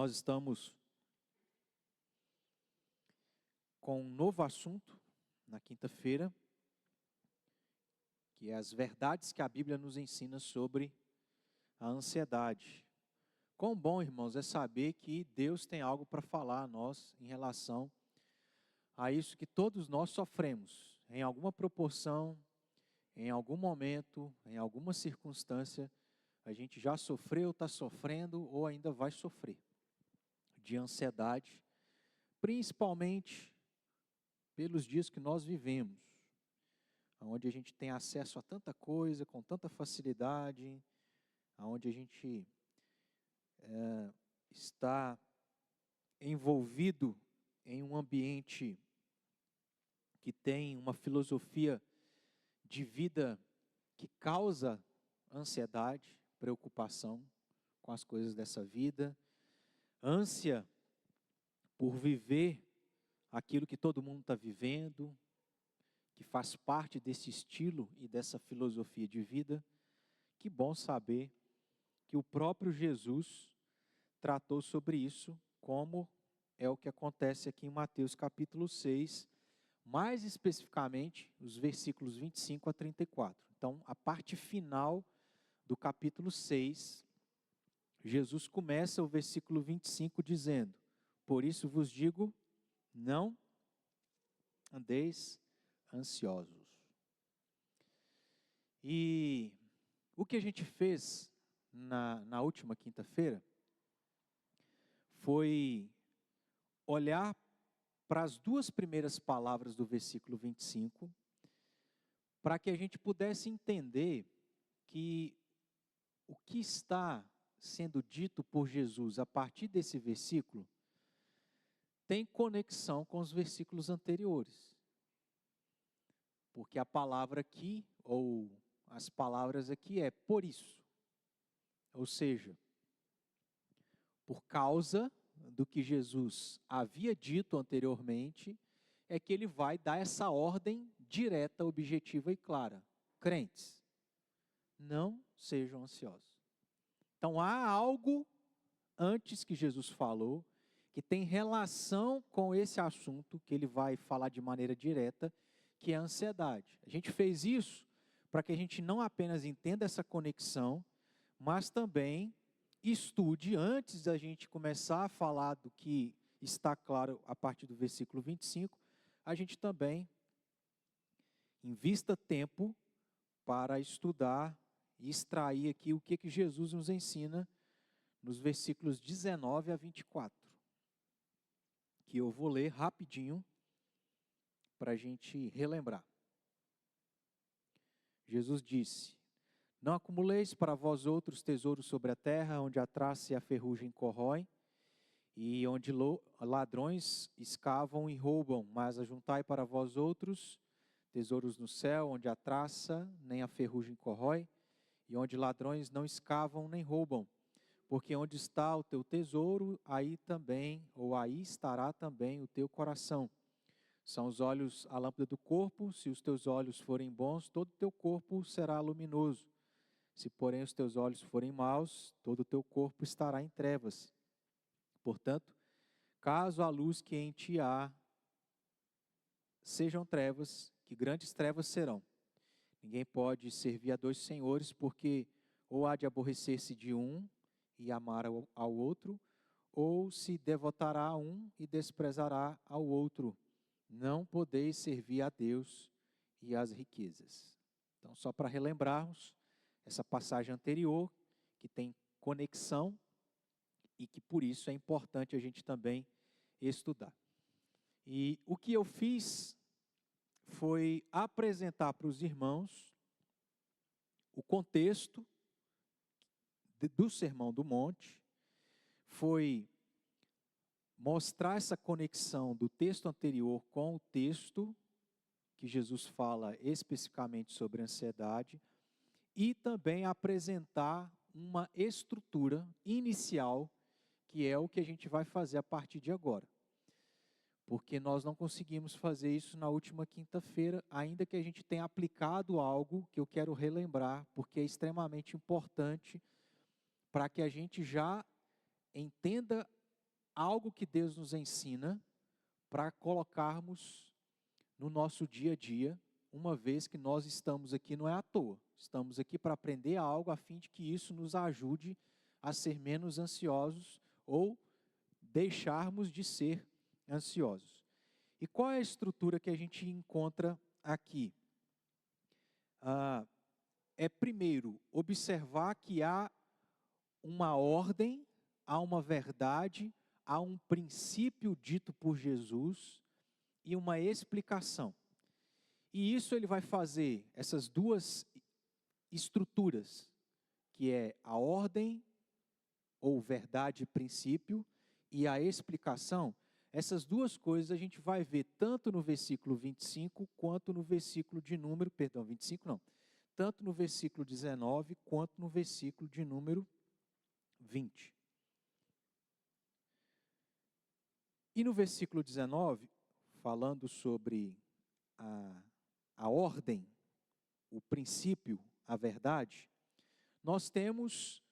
Nós estamos com um novo assunto na quinta-feira, que é as verdades que a Bíblia nos ensina sobre a ansiedade. Quão bom, irmãos, é saber que Deus tem algo para falar a nós em relação a isso que todos nós sofremos, em alguma proporção, em algum momento, em alguma circunstância, a gente já sofreu, está sofrendo ou ainda vai sofrer de ansiedade, principalmente pelos dias que nós vivemos, onde a gente tem acesso a tanta coisa, com tanta facilidade, onde a gente está envolvido em um ambiente que tem uma filosofia de vida que causa ansiedade, preocupação com as coisas dessa vida, ânsia por viver aquilo que todo mundo está vivendo, que faz parte desse estilo e dessa filosofia de vida. Que bom saber que o próprio Jesus tratou sobre isso, como é o que acontece aqui em Mateus capítulo 6, mais especificamente os versículos 25 a 34. Então, a parte final do capítulo 6, Jesus começa o versículo 25 dizendo: por isso vos digo, não andeis ansiosos. E o que a gente fez na última quinta-feira foi olhar para as duas primeiras palavras do versículo 25, para que a gente pudesse entender que o que está sendo dito por Jesus a partir desse versículo tem conexão com os versículos anteriores. Porque a palavra aqui, ou as palavras aqui é por isso. Ou seja, por causa do que Jesus havia dito anteriormente, é que ele vai dar essa ordem direta, objetiva e clara. Crentes, não sejam ansiosos. Então há algo antes que Jesus falou, que tem relação com esse assunto, que ele vai falar de maneira direta, que é a ansiedade. A gente fez isso para que a gente não apenas entenda essa conexão, mas também estude, antes da gente começar a falar do que está claro a partir do versículo 25, a gente também invista tempo para estudar e extrair aqui o que Jesus nos ensina nos versículos 19 a 24, que eu vou ler rapidinho para a gente relembrar. Jesus disse: não acumuleis para vós outros tesouros sobre a terra, onde a traça e a ferrugem corroem, e onde ladrões escavam e roubam, mas ajuntai para vós outros tesouros no céu, onde a traça nem a ferrugem corrói, e onde ladrões não escavam nem roubam. Porque onde está o teu tesouro, aí estará também o teu coração. São os olhos a lâmpada do corpo. Se os teus olhos forem bons, todo o teu corpo será luminoso. Se porém os teus olhos forem maus, todo o teu corpo estará em trevas. Portanto, caso a luz que em ti há sejam trevas, que grandes trevas serão. Ninguém pode servir a dois senhores, porque ou há de aborrecer-se de um e amar ao outro, ou se devotará a um e desprezará ao outro. Não podeis servir a Deus e às riquezas. Então, só para relembrarmos essa passagem anterior, que tem conexão e que por isso é importante a gente também estudar. E o que eu fiz foi apresentar para os irmãos o contexto do Sermão do Monte, foi mostrar essa conexão do texto anterior com o texto que Jesus fala especificamente sobre ansiedade, e também apresentar uma estrutura inicial, que é o que a gente vai fazer a partir de agora. Porque nós não conseguimos fazer isso na última quinta-feira, ainda que a gente tenha aplicado algo que eu quero relembrar, porque é extremamente importante para que a gente já entenda algo que Deus nos ensina para colocarmos no nosso dia a dia, uma vez que nós estamos aqui não é à toa. Estamos aqui para aprender algo a fim de que isso nos ajude a ser menos ansiosos ou deixarmos de ser ansiosos. E qual é a estrutura que a gente encontra aqui? Primeiro, observar que há uma ordem, há uma verdade, há um princípio dito por Jesus e uma explicação. E isso ele vai fazer, essas duas estruturas, que é a ordem, ou verdade e princípio, e a explicação. Essas duas coisas a gente vai ver tanto no versículo 25, quanto no versículo de número, 25 não, tanto no versículo 19, quanto no versículo de número 20. E no versículo 19, falando sobre a ordem, o princípio, a verdade, nós temos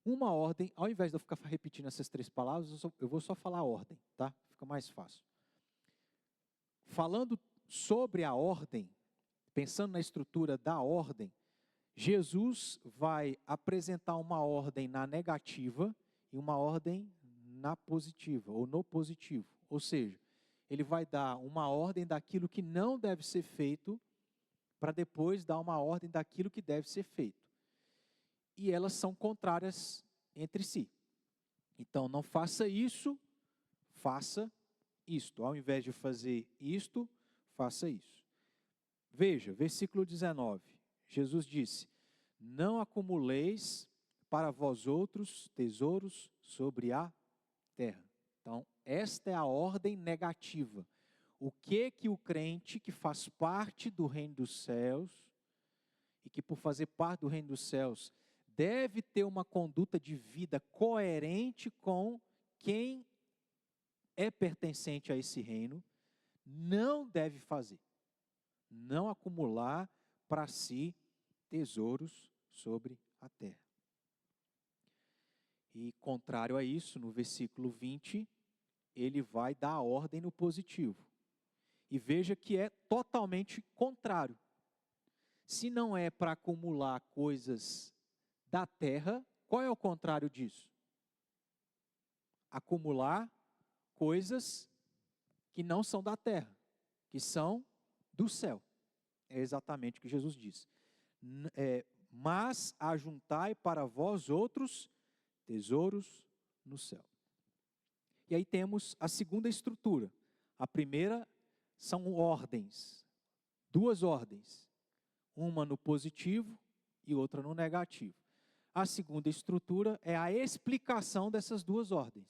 uma ordem. Ao invés de eu ficar repetindo essas três palavras, eu vou só falar a ordem, tá? Fica mais fácil. Falando sobre a ordem, pensando na estrutura da ordem, Jesus vai apresentar uma ordem na negativa e uma ordem na positiva, ou no positivo. Ou seja, ele vai dar uma ordem daquilo que não deve ser feito, para depois dar uma ordem daquilo que deve ser feito. E elas são contrárias entre si. Então, não faça isso, faça isto. Ao invés de fazer isto, faça isso. Veja, versículo 19. Jesus disse: não acumuleis para vós outros tesouros sobre a terra. Então, esta é a ordem negativa. O que o crente que faz parte do reino dos céus, e que por fazer parte do reino dos céus, deve ter uma conduta de vida coerente com quem é pertencente a esse reino, não deve fazer. Não acumular para si tesouros sobre a terra. E contrário a isso, no versículo 20, ele vai dar a ordem no positivo. E veja que é totalmente contrário. Se não é para acumular coisas da terra, qual é o contrário disso? Acumular coisas que não são da terra, que são do céu. É exatamente o que Jesus diz. Mas ajuntai para vós outros tesouros no céu. E aí temos a segunda estrutura. A primeira são ordens, duas ordens, uma no positivo e outra no negativo. A segunda estrutura é a explicação dessas duas ordens.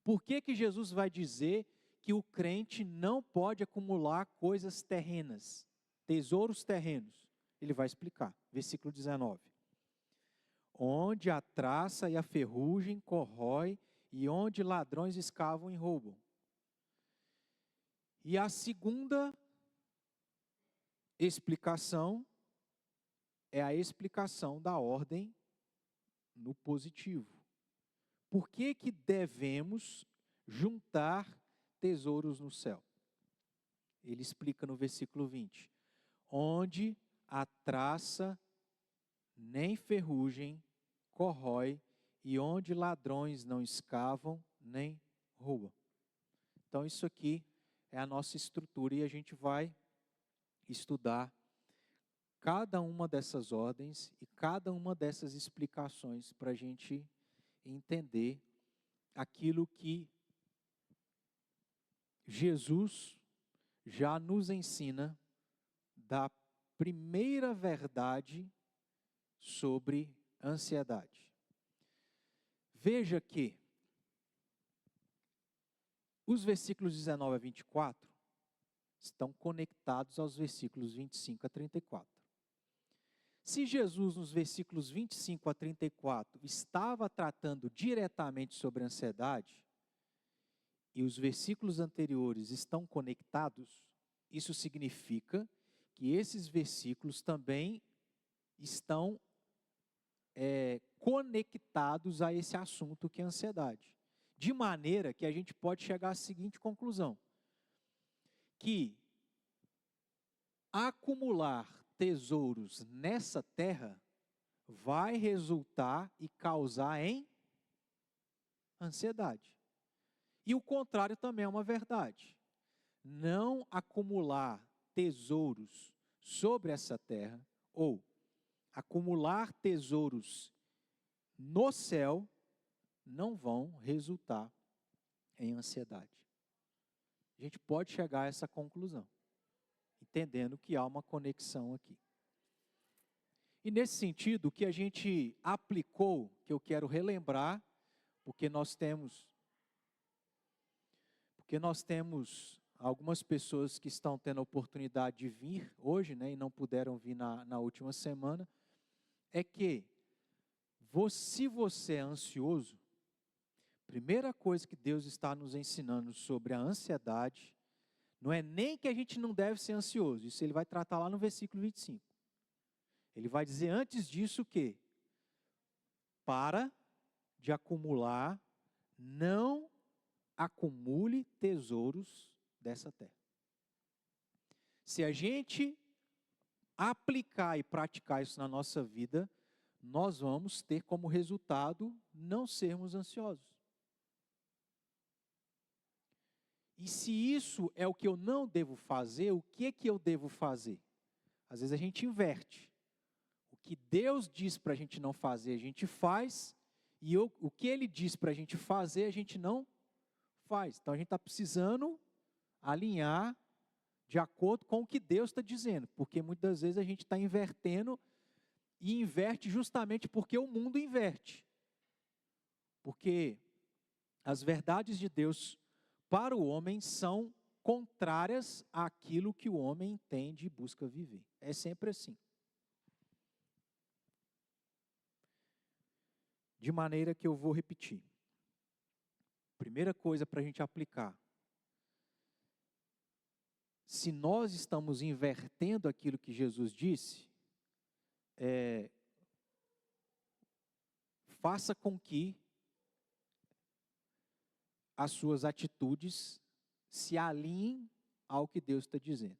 Por que Jesus vai dizer que o crente não pode acumular coisas terrenas, tesouros terrenos? Ele vai explicar, versículo 19. Onde a traça e a ferrugem corrói, e onde ladrões escavam e roubam. E a segunda explicação é a explicação da ordem no positivo. Por que devemos juntar tesouros no céu? Ele explica no versículo 20. Onde a traça nem ferrugem corrói, e onde ladrões não escavam nem roubam. Então isso aqui é a nossa estrutura e a gente vai estudar cada uma dessas ordens e cada uma dessas explicações para a gente entender aquilo que Jesus já nos ensina da primeira verdade sobre ansiedade. Veja que os versículos 19 a 24 estão conectados aos versículos 25 a 34. Se Jesus, nos versículos 25 a 34, estava tratando diretamente sobre ansiedade, e os versículos anteriores estão conectados, isso significa que esses versículos também estão conectados a esse assunto que é a ansiedade. De maneira que a gente pode chegar à seguinte conclusão: que acumular tesouros nessa terra vai resultar e causar em ansiedade. E o contrário também é uma verdade. Não acumular tesouros sobre essa terra, ou acumular tesouros no céu, não vão resultar em ansiedade. A gente pode chegar a essa conclusão, entendendo que há uma conexão aqui. E nesse sentido, o que a gente aplicou, que eu quero relembrar, porque nós temos algumas pessoas que estão tendo a oportunidade de vir hoje, né, e não puderam vir na última semana, é que, se você é ansioso, primeira coisa que Deus está nos ensinando sobre a ansiedade, não é nem que a gente não deve ser ansioso, isso ele vai tratar lá no versículo 25. Ele vai dizer antes disso que, para de acumular, não acumule tesouros dessa terra. Se a gente aplicar e praticar isso na nossa vida, nós vamos ter como resultado não sermos ansiosos. E se isso é o que eu não devo fazer, o que é que eu devo fazer? Às vezes a gente inverte. O que Deus diz para a gente não fazer, a gente faz, e o que Ele diz para a gente fazer, a gente não faz. Então a gente está precisando alinhar de acordo com o que Deus está dizendo, porque muitas vezes a gente está invertendo, e inverte justamente porque o mundo inverte. Porque as verdades de Deus para o homem são contrárias àquilo que o homem entende e busca viver. É sempre assim. De maneira que eu vou repetir. Primeira coisa para a gente aplicar. Se nós estamos invertendo aquilo que Jesus disse, faça com que as suas atitudes se alinhem ao que Deus está dizendo.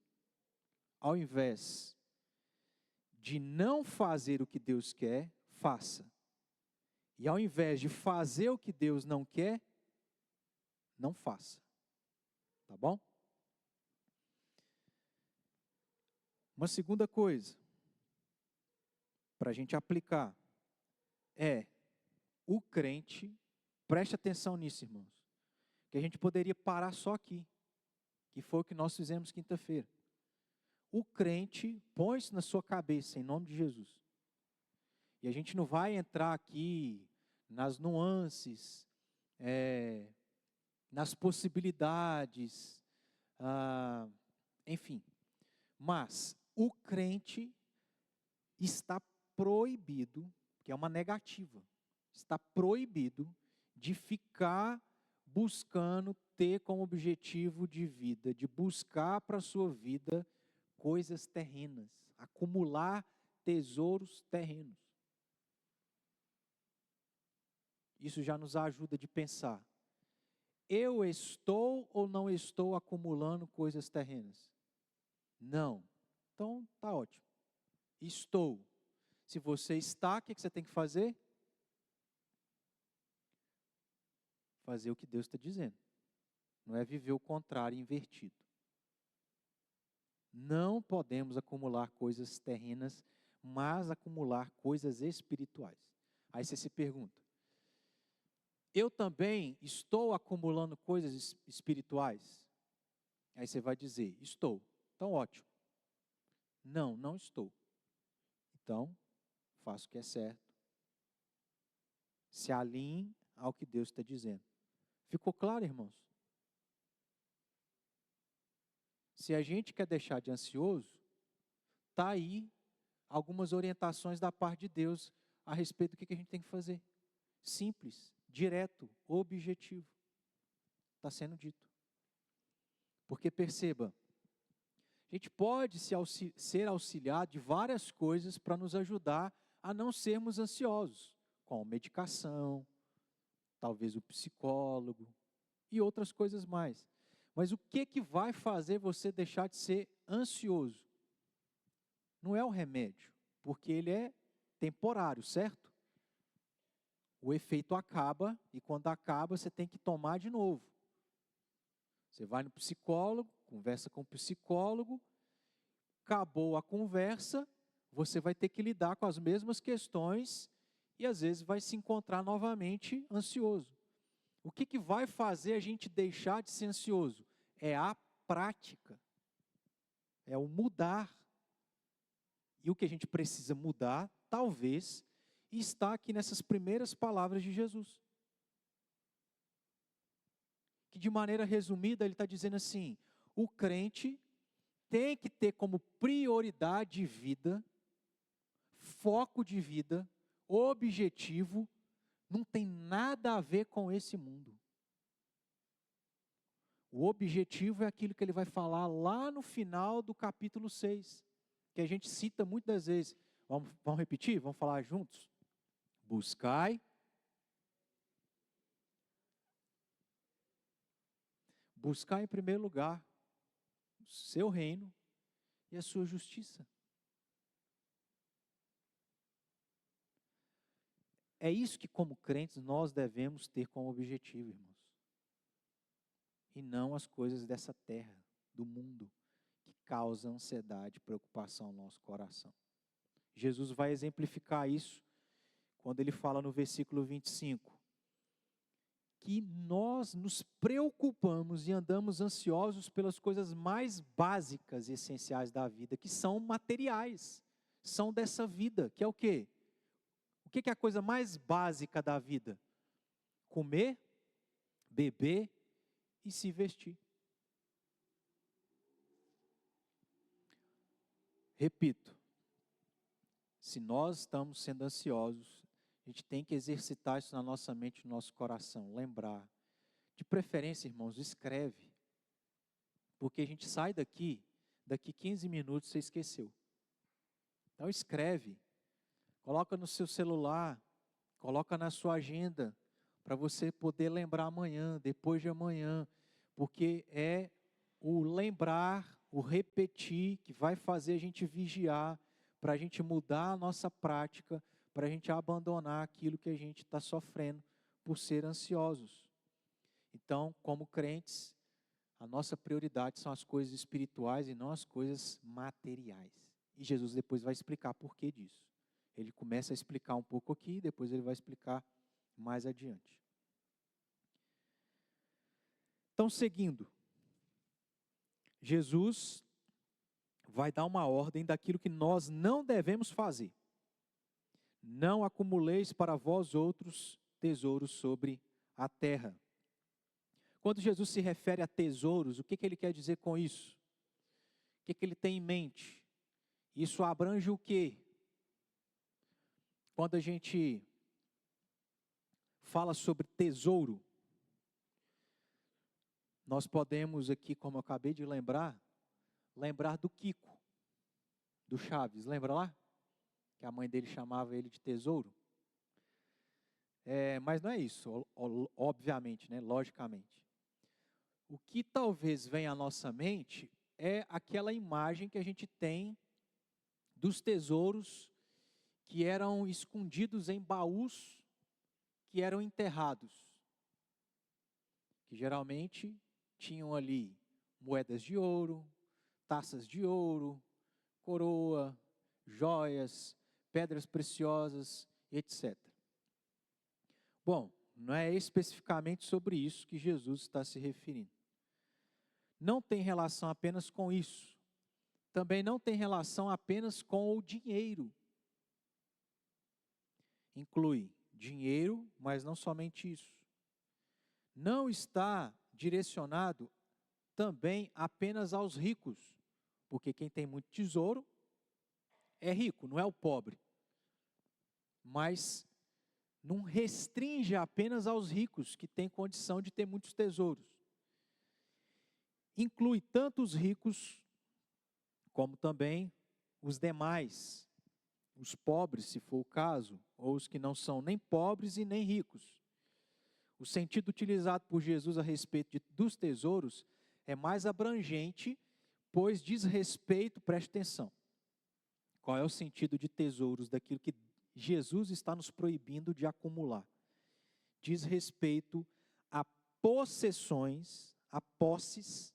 Ao invés de não fazer o que Deus quer, faça. E ao invés de fazer o que Deus não quer, não faça. Tá bom? Uma segunda coisa, para a gente aplicar, o crente, preste atenção nisso, irmãos, que a gente poderia parar só aqui, que foi o que nós fizemos quinta-feira. O crente, põe isso na sua cabeça, em nome de Jesus. E a gente não vai entrar aqui nas nuances, nas possibilidades, enfim. Mas o crente está proibido, que é uma negativa, está proibido de ficar buscando ter como objetivo de vida, de buscar para a sua vida coisas terrenas, acumular tesouros terrenos. Isso já nos ajuda de pensar, eu estou ou não estou acumulando coisas terrenas? Não. Então, tá ótimo. Estou. Se você está, o que você tem que fazer? Fazer o que Deus está dizendo. Não é viver o contrário, invertido. Não podemos acumular coisas terrenas, mas acumular coisas espirituais. Aí você se pergunta, eu também estou acumulando coisas espirituais? Aí você vai dizer, estou. Então, ótimo. Não, não estou. Então, faça o que é certo. Se alinhe ao que Deus está dizendo. Ficou claro, irmãos? Se a gente quer deixar de ansioso, está aí algumas orientações da parte de Deus a respeito do que a gente tem que fazer. Simples, direto, objetivo. Está sendo dito. Porque perceba, a gente pode ser auxiliado de várias coisas para nos ajudar a não sermos ansiosos, como medicação, talvez o psicólogo e outras coisas mais. Mas o que vai fazer você deixar de ser ansioso? Não é o remédio, porque ele é temporário, certo? O efeito acaba e quando acaba você tem que tomar de novo. Você vai no psicólogo, conversa com o psicólogo, acabou a conversa, você vai ter que lidar com as mesmas questões e às vezes vai se encontrar novamente ansioso. O que vai fazer a gente deixar de ser ansioso? É a prática, é o mudar. E o que a gente precisa mudar, talvez, está aqui nessas primeiras palavras de Jesus. Que de maneira resumida ele está dizendo assim, o crente tem que ter como prioridade de vida, foco de vida, objetivo, não tem nada a ver com esse mundo. O objetivo é aquilo que ele vai falar lá no final do capítulo 6, que a gente cita muitas vezes. Vamos repetir? Vamos falar juntos? Buscai em primeiro lugar o seu reino e a sua justiça. É isso que, como crentes, nós devemos ter como objetivo, irmãos. E não as coisas dessa terra, do mundo, que causam ansiedade e preocupação no nosso coração. Jesus vai exemplificar isso quando ele fala no versículo 25, que nós nos preocupamos e andamos ansiosos pelas coisas mais básicas e essenciais da vida, que são materiais, são dessa vida, que é o quê? O que é a coisa mais básica da vida? Comer, beber e se vestir. Repito, se nós estamos sendo ansiosos, a gente tem que exercitar isso na nossa mente, no nosso coração, lembrar. De preferência, irmãos, escreve. Porque a gente sai daqui 15 minutos você esqueceu. Então escreve, coloca no seu celular, coloca na sua agenda, para você poder lembrar amanhã, depois de amanhã, porque é o lembrar, o repetir, que vai fazer a gente vigiar, para a gente mudar a nossa prática, para a gente abandonar aquilo que a gente está sofrendo por ser ansiosos. Então, como crentes, a nossa prioridade são as coisas espirituais e não as coisas materiais. E Jesus depois vai explicar por que disso. Ele começa a explicar um pouco aqui, depois ele vai explicar mais adiante. Então, seguindo, Jesus vai dar uma ordem daquilo que nós não devemos fazer. Não acumuleis para vós outros tesouros sobre a terra. Quando Jesus se refere a tesouros, o que ele quer dizer com isso? O que ele tem em mente? Isso abrange o quê? Quando a gente fala sobre tesouro, nós podemos aqui, como eu acabei de lembrar do Kiko, do Chaves, lembra lá? Que a mãe dele chamava ele de tesouro. Mas não é isso, obviamente, né? Logicamente. O que talvez venha à nossa mente é aquela imagem que a gente tem dos tesouros que eram escondidos em baús que eram enterrados. Que geralmente tinham ali moedas de ouro, taças de ouro, coroa, joias, pedras preciosas, etc. Bom, não é especificamente sobre isso que Jesus está se referindo. Não tem relação apenas com isso. Também não tem relação apenas com o dinheiro. Inclui dinheiro, mas não somente isso. Não está direcionado também apenas aos ricos, porque quem tem muito tesouro é rico, não é o pobre. Mas não restringe apenas aos ricos que têm condição de ter muitos tesouros. Inclui tanto os ricos, como também os demais, os pobres, se for o caso, ou os que não são nem pobres e nem ricos. O sentido utilizado por Jesus a respeito dos tesouros é mais abrangente, pois diz respeito, preste atenção. Qual é o sentido de tesouros, daquilo que Jesus está nos proibindo de acumular? Diz respeito a possessões, a posses,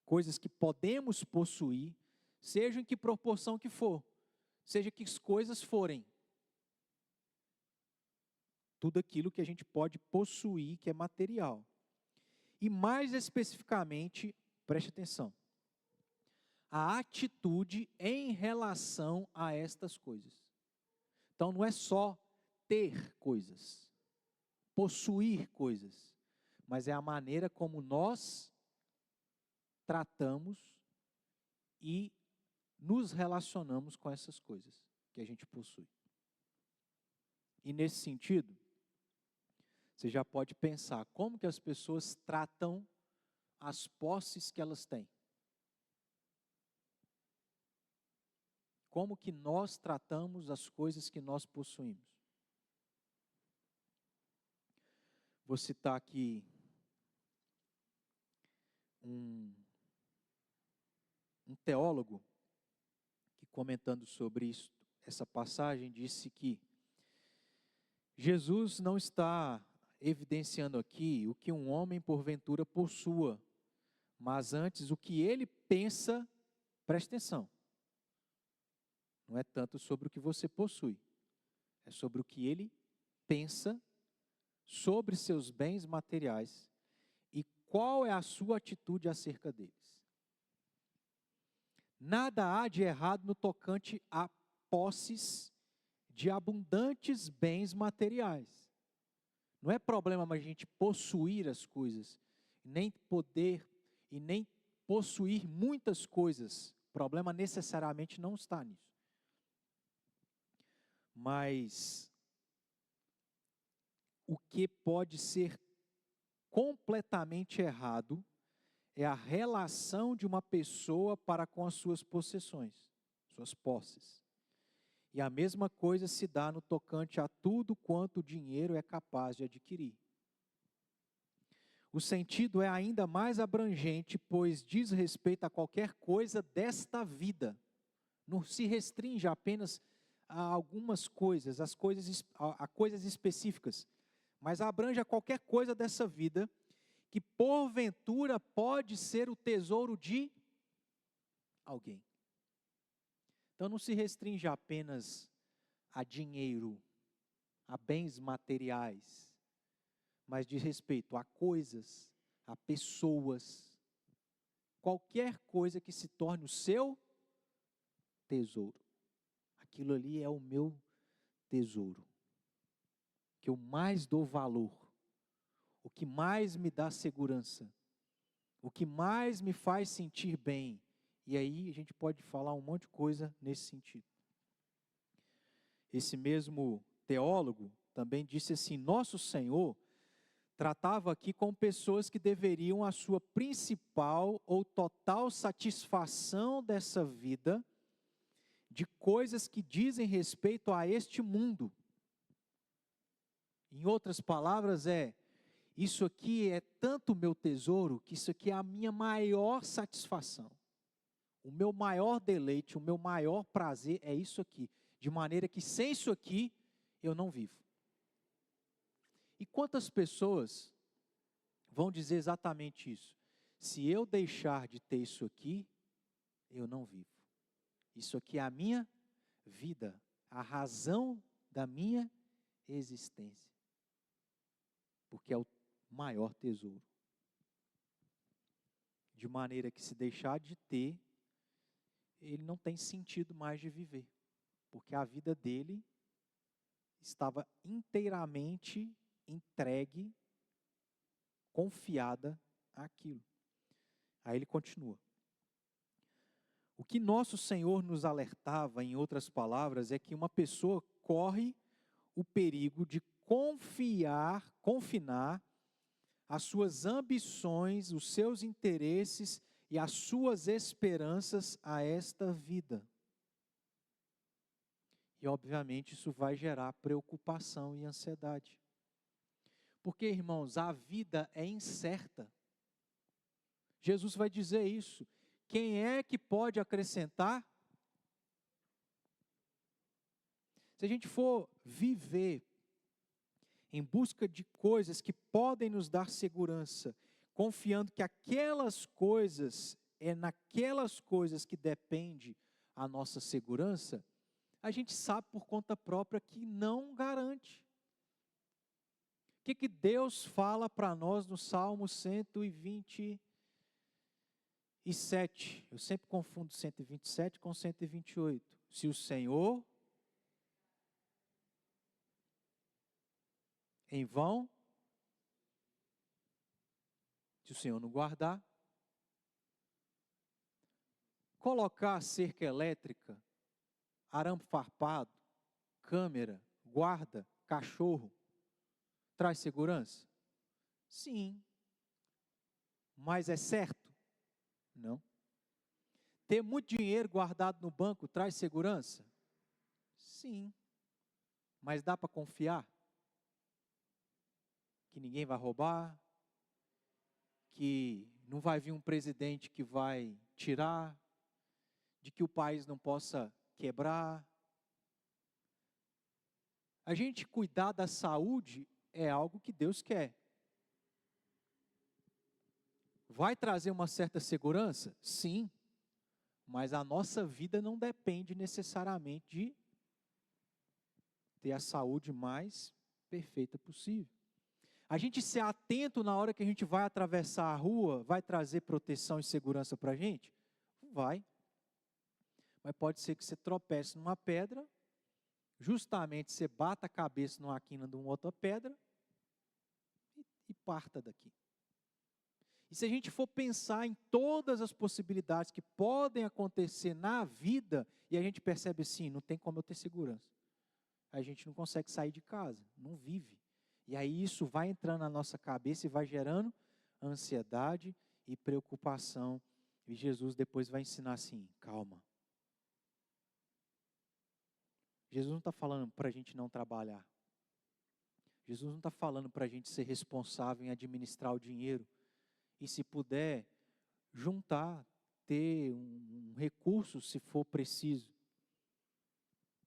coisas que podemos possuir, seja em que proporção que for, seja que coisas forem. Tudo aquilo que a gente pode possuir, que é material. E mais especificamente, preste atenção, a atitude em relação a estas coisas. Então não é só ter coisas, possuir coisas, mas é a maneira como nós tratamos e nos relacionamos com essas coisas que a gente possui. E nesse sentido, você já pode pensar como que as pessoas tratam as posses que elas têm. Como que nós tratamos as coisas que nós possuímos. Vou citar aqui um teólogo que, comentando sobre isso, essa passagem, disse que Jesus não está evidenciando aqui o que um homem porventura possua, mas antes o que ele pensa, preste atenção, não é tanto sobre o que você possui, é sobre o que ele pensa sobre seus bens materiais e qual é a sua atitude acerca deles. Nada há de errado no tocante a posses de abundantes bens materiais. Não é problema a gente possuir as coisas, nem poder e nem possuir muitas coisas. O problema necessariamente não está nisso. Mas o que pode ser completamente errado é a relação de uma pessoa para com as suas possessões, suas posses. E a mesma coisa se dá no tocante a tudo quanto o dinheiro é capaz de adquirir. O sentido é ainda mais abrangente, pois diz respeito a qualquer coisa desta vida. Não se restringe apenas a algumas coisas, a coisas específicas, mas abrange a qualquer coisa dessa vida que porventura pode ser o tesouro de alguém. Então não se restringe apenas a dinheiro, a bens materiais, mas diz respeito a coisas, a pessoas, qualquer coisa que se torne o seu tesouro. Aquilo ali é o meu tesouro, que eu mais dou valor, o que mais me dá segurança, o que mais me faz sentir bem. E aí a gente pode falar um monte de coisa nesse sentido. Esse mesmo teólogo também disse assim: Nosso Senhor tratava aqui com pessoas que deveriam a sua principal ou total satisfação dessa vida de coisas que dizem respeito a este mundo. Em outras palavras, isso aqui é tanto meu tesouro, que isso aqui é a minha maior satisfação. O meu maior deleite, o meu maior prazer é isso aqui. De maneira que sem isso aqui, eu não vivo. E quantas pessoas vão dizer exatamente isso? Se eu deixar de ter isso aqui, eu não vivo. Isso aqui é a minha vida, a razão da minha existência. Porque é o maior tesouro. De maneira que se deixar de ter, ele não tem sentido mais de viver. Porque a vida dele estava inteiramente entregue, confiada àquilo. Aí ele continua. O que nosso Senhor nos alertava, em outras palavras, é que uma pessoa corre o perigo de confinar as suas ambições, os seus interesses e as suas esperanças a esta vida. E obviamente isso vai gerar preocupação e ansiedade. Porque, irmãos, a vida é incerta. Jesus vai dizer isso. Quem é que pode acrescentar? Se a gente for viver em busca de coisas que podem nos dar segurança, confiando que aquelas coisas, é naquelas coisas que depende a nossa segurança, a gente sabe por conta própria que não garante. O que Deus fala para nós no Salmo 127? Eu sempre confundo 127 com 128. Se o Senhor em vão, se o Senhor não guardar, colocar cerca elétrica, arame farpado, câmera, guarda, cachorro, traz segurança? Sim. Mas é certo? Não. Ter muito dinheiro guardado no banco traz segurança? Sim. Mas dá para confiar? Que ninguém vai roubar? Que não vai vir um presidente que vai tirar? De que o país não possa quebrar? A gente cuidar da saúde é algo que Deus quer. Vai trazer uma certa segurança? Sim. Mas a nossa vida não depende necessariamente de ter a saúde mais perfeita possível. A gente ser atento na hora que a gente vai atravessar a rua, vai trazer proteção e segurança para a gente? Vai. Mas pode ser que você tropece numa pedra, justamente você bata a cabeça numa quina de uma outra pedra e parta daqui. E se a gente for pensar em todas as possibilidades que podem acontecer na vida, e a gente percebe assim, não tem como eu ter segurança. A gente não consegue sair de casa, não vive. E aí isso vai entrando na nossa cabeça e vai gerando ansiedade e preocupação. E Jesus depois vai ensinar assim, calma. Jesus não está falando para a gente não trabalhar. Jesus não está falando para a gente ser responsável em administrar o dinheiro. E se puder, juntar, ter um recurso se for preciso.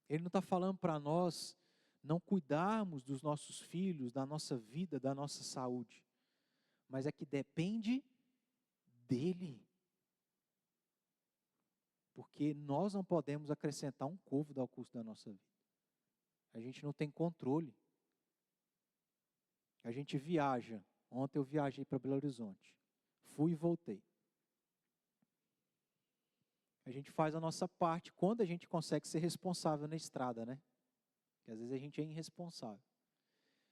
Ele não está falando para nós não cuidarmos dos nossos filhos, da nossa vida, da nossa saúde. Mas é que depende dele. Porque nós não podemos acrescentar um côvado ao custo da nossa vida. A gente não tem controle. A gente viaja. Ontem eu viajei para Belo Horizonte. Fui e voltei. A gente faz a nossa parte quando a gente consegue ser responsável na estrada, né? Porque às vezes a gente é irresponsável.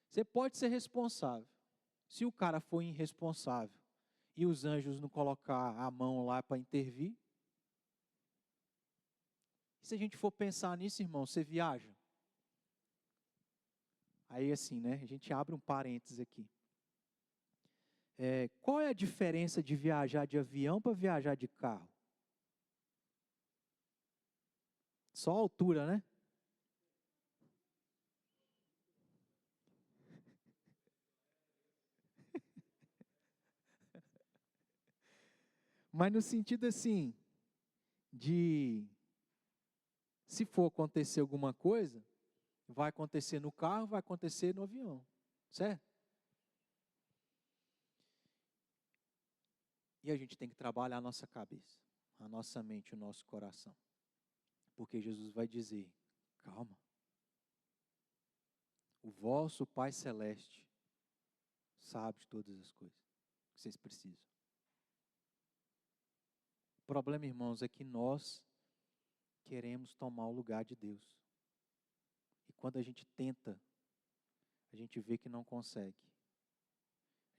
Você pode ser responsável. Se o cara for irresponsável e os anjos não colocar a mão lá para intervir, e se a gente for pensar nisso, irmão, você viaja? Aí assim, né? A gente abre um parênteses aqui. Qual é a diferença de viajar de avião para viajar de carro? Só a altura, né? Mas no sentido assim, de se for acontecer alguma coisa, vai acontecer no carro, vai acontecer no avião, certo? E a gente tem que trabalhar a nossa cabeça, a nossa mente, o nosso coração. Porque Jesus vai dizer, calma. O vosso Pai Celeste sabe de todas as coisas que vocês precisam. O problema, irmãos, é que nós queremos tomar o lugar de Deus. E quando a gente tenta, a gente vê que não consegue.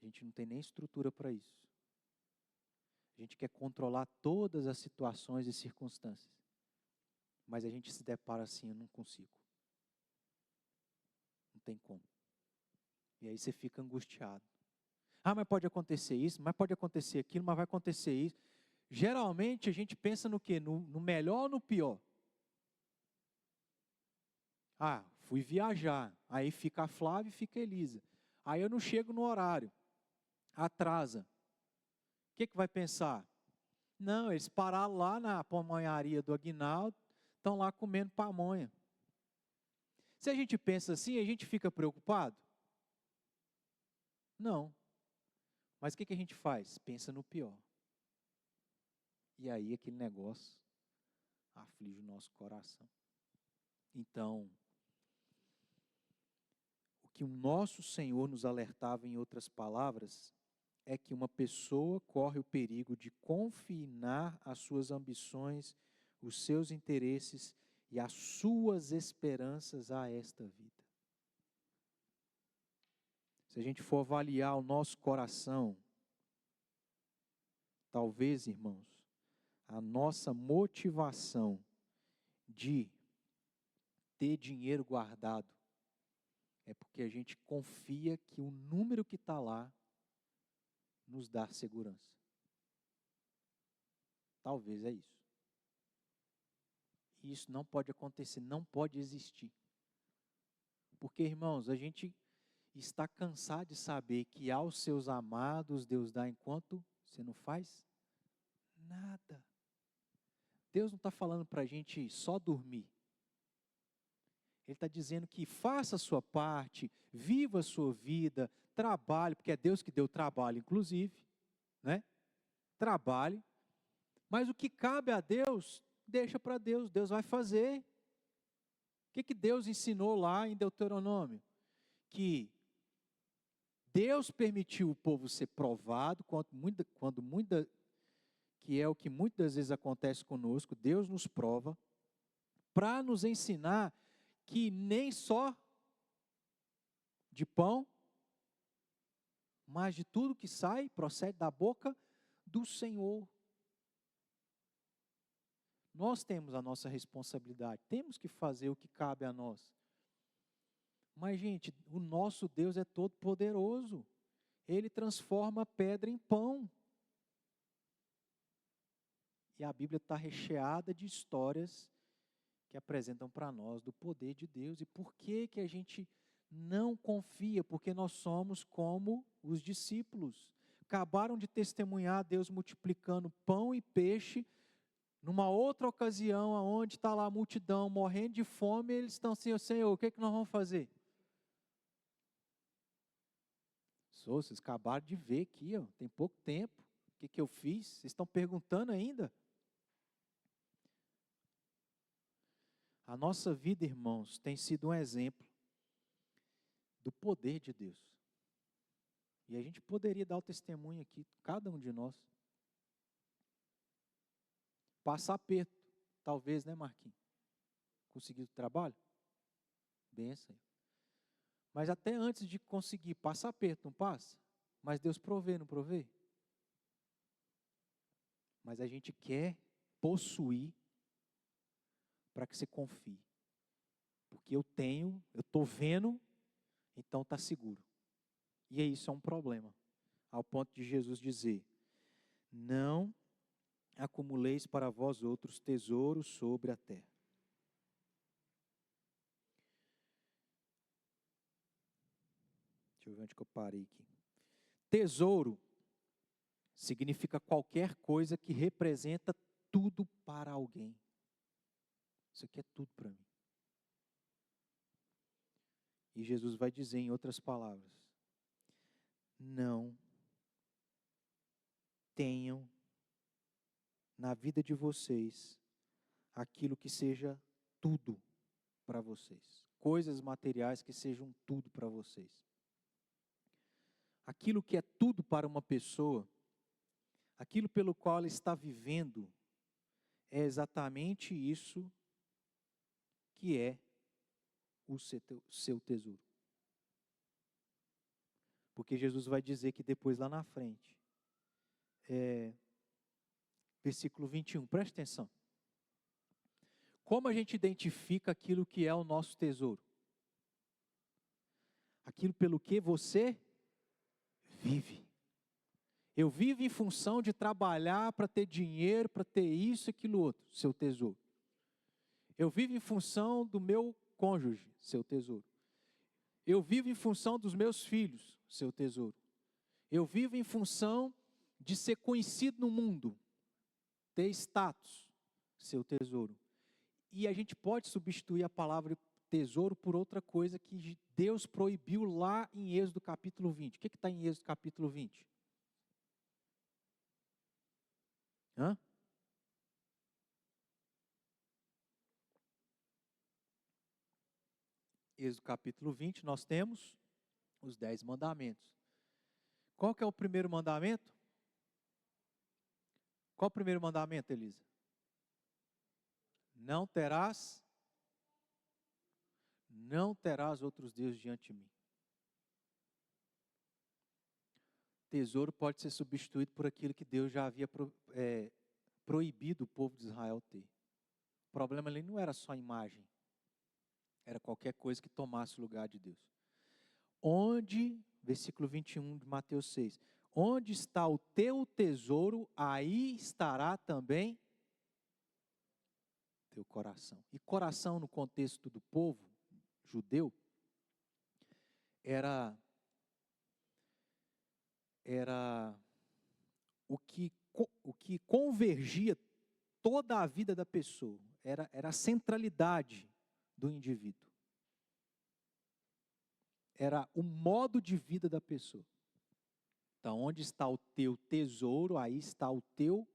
A gente não tem nem estrutura para isso. A gente quer controlar todas as situações e circunstâncias. Mas a gente se depara assim, eu não consigo. Não tem como. E aí você fica angustiado. Ah, mas pode acontecer isso, mas pode acontecer aquilo, mas vai acontecer isso. Geralmente a gente pensa no quê? No melhor ou no pior? Ah, fui viajar. Aí fica a Flávia e fica a Elisa. Aí eu não chego no horário, atrasa. O que vai pensar? Não, eles pararam lá na pamonharia do Aguinaldo, estão lá comendo pamonha. Se a gente pensa assim, a gente fica preocupado? Não. Mas o que a gente faz? Pensa no pior. E aí aquele negócio aflige o nosso coração. Então, o que o nosso Senhor nos alertava, em outras palavras, é que uma pessoa corre o perigo de confinar as suas ambições, os seus interesses e as suas esperanças a esta vida. Se a gente for avaliar o nosso coração, talvez, irmãos, a nossa motivação de ter dinheiro guardado é porque a gente confia que o número que está lá nos dá segurança. Talvez é isso. E isso não pode acontecer, não pode existir. Porque, irmãos, a gente está cansado de saber que aos seus amados Deus dá enquanto você não faz nada. Deus não está falando para a gente só dormir. Ele está dizendo que faça a sua parte, viva a sua vida, trabalhe, porque é Deus que deu trabalho, inclusive, né? Trabalhe, mas o que cabe a Deus, deixa para Deus, Deus vai fazer. O que Deus ensinou lá em Deuteronômio? Que Deus permitiu o povo ser provado, que é o que muitas vezes acontece conosco, Deus nos prova, para nos ensinar que nem só de pão, mas de tudo que sai, procede da boca do Senhor. Nós temos a nossa responsabilidade, temos que fazer o que cabe a nós. Mas, gente, o nosso Deus é todo poderoso. Ele transforma pedra em pão. E a Bíblia está recheada de histórias que apresentam para nós do poder de Deus. E por que a gente não confia? Porque nós somos como os discípulos. Acabaram de testemunhar Deus multiplicando pão e peixe. Numa outra ocasião, onde está lá a multidão morrendo de fome, eles estão assim: Senhor, o que nós vamos fazer? Vocês acabaram de ver aqui, ó, tem pouco tempo. O que eu fiz? Vocês estão perguntando ainda? A nossa vida, irmãos, tem sido um exemplo do poder de Deus. E a gente poderia dar o testemunho aqui, cada um de nós. Passar aperto, talvez, né, Marquinhos? Conseguir o trabalho? Benção. Mas até antes de conseguir, passa aperto, não passa? Mas Deus provê, não provê? Mas a gente quer possuir para que você confie. Porque eu estou vendo, então está seguro. E isso é um problema. Ao ponto de Jesus dizer: não acumuleis para vós outros tesouros sobre a terra. Deixa eu ver onde que eu parei aqui. Tesouro significa qualquer coisa que representa tudo para alguém. Isso aqui é tudo para mim. E Jesus vai dizer em outras palavras: não tenham na vida de vocês aquilo que seja tudo para vocês. Coisas materiais que sejam tudo para vocês. Aquilo que é tudo para uma pessoa, aquilo pelo qual ela está vivendo, é exatamente isso que é o seu tesouro. Porque Jesus vai dizer que depois lá na frente, versículo 21, preste atenção. Como a gente identifica aquilo que é o nosso tesouro? Aquilo pelo que você vive. Eu vivo em função de trabalhar para ter dinheiro, para ter isso e aquilo outro, seu tesouro. Eu vivo em função do meu cônjuge, seu tesouro. Eu vivo em função dos meus filhos, seu tesouro. Eu vivo em função de ser conhecido no mundo, ter status, seu tesouro. E a gente pode substituir a palavra tesouro por outra coisa que Deus proibiu lá em Êxodo capítulo 20. O que está em Êxodo capítulo 20? Hã? Êxodo capítulo 20, nós temos os 10 mandamentos. Qual que é o primeiro mandamento? Qual o primeiro mandamento, Elisa? Não terás outros deuses diante de mim. Tesouro pode ser substituído por aquilo que Deus já havia proibido o povo de Israel ter. O problema ali não era só a imagem, era qualquer coisa que tomasse o lugar de Deus. Versículo 21 de Mateus 6, onde está o teu tesouro, aí estará também teu coração. E coração no contexto do povo judeu era o que convergia toda a vida da pessoa, era a centralidade do indivíduo. Era o modo de vida da pessoa. Então, onde está o teu tesouro, aí está o teu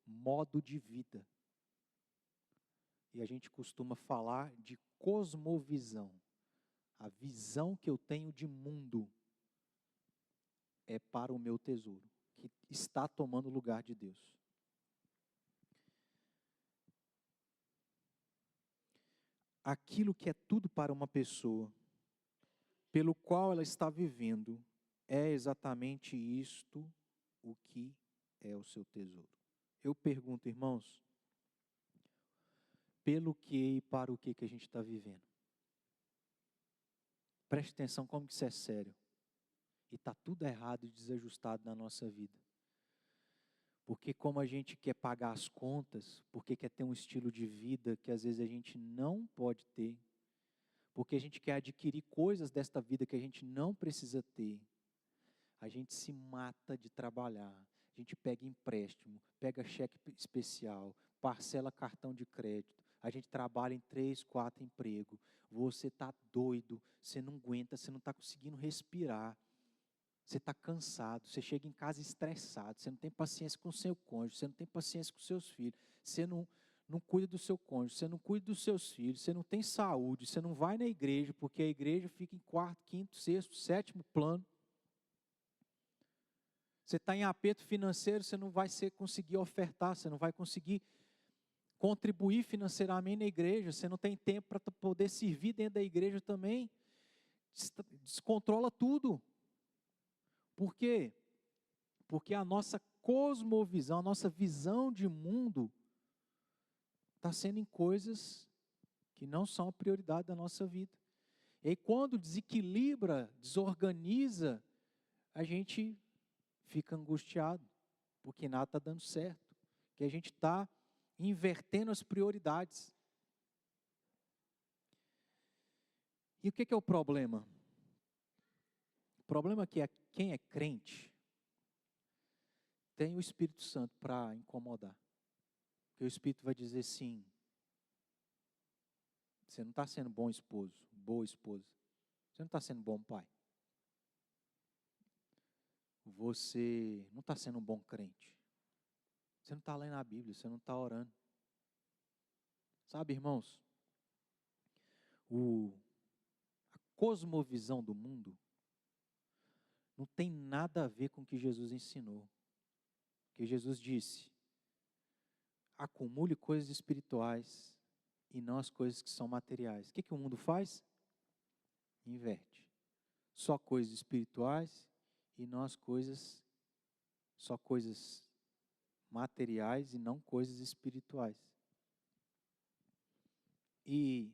modo de vida. E a gente costuma falar de cosmovisão. A visão que eu tenho de mundo é para o meu tesouro, que está tomando o lugar de Deus. Aquilo que é tudo para uma pessoa, pelo qual ela está vivendo, é exatamente isto o que é o seu tesouro. Eu pergunto, irmãos, pelo que e para o que a gente está vivendo? Preste atenção como que isso é sério. E está tudo errado e desajustado na nossa vida. Porque como a gente quer pagar as contas, porque quer ter um estilo de vida que às vezes a gente não pode ter, porque a gente quer adquirir coisas desta vida que a gente não precisa ter, a gente se mata de trabalhar, a gente pega empréstimo, pega cheque especial, parcela cartão de crédito, a gente trabalha em 3, 4 empregos, você está doido, você não aguenta, você não está conseguindo respirar, você está cansado, você chega em casa estressado, você não tem paciência com o seu cônjuge, você não tem paciência com os seus filhos, você não cuida do seu cônjuge, você não cuida dos seus filhos, você não tem saúde, você não vai na igreja, porque a igreja fica em 4º, 5º, 6º, 7º plano. Você está em aperto financeiro, você não vai conseguir ofertar, você não vai conseguir contribuir financeiramente na igreja, você não tem tempo para poder servir dentro da igreja também. Descontrola tudo. Por quê? Porque a nossa cosmovisão, a nossa visão de mundo está sendo em coisas que não são a prioridade da nossa vida. E aí quando desequilibra, desorganiza, a gente fica angustiado, porque nada está dando certo, que a gente está invertendo as prioridades. E o que é o problema? O problema é que quem é crente tem o Espírito Santo para incomodar. Porque o Espírito vai dizer sim, você não está sendo bom esposo, boa esposa, você não está sendo bom pai. Você não está sendo um bom crente. Você não está lendo a Bíblia, você não está orando. Sabe, irmãos, a cosmovisão do mundo não tem nada a ver com o que Jesus ensinou. Porque Jesus disse, acumule coisas espirituais e não as coisas que são materiais. O que o mundo faz? Inverte. Só coisas espirituais e não só coisas materiais e não coisas espirituais. E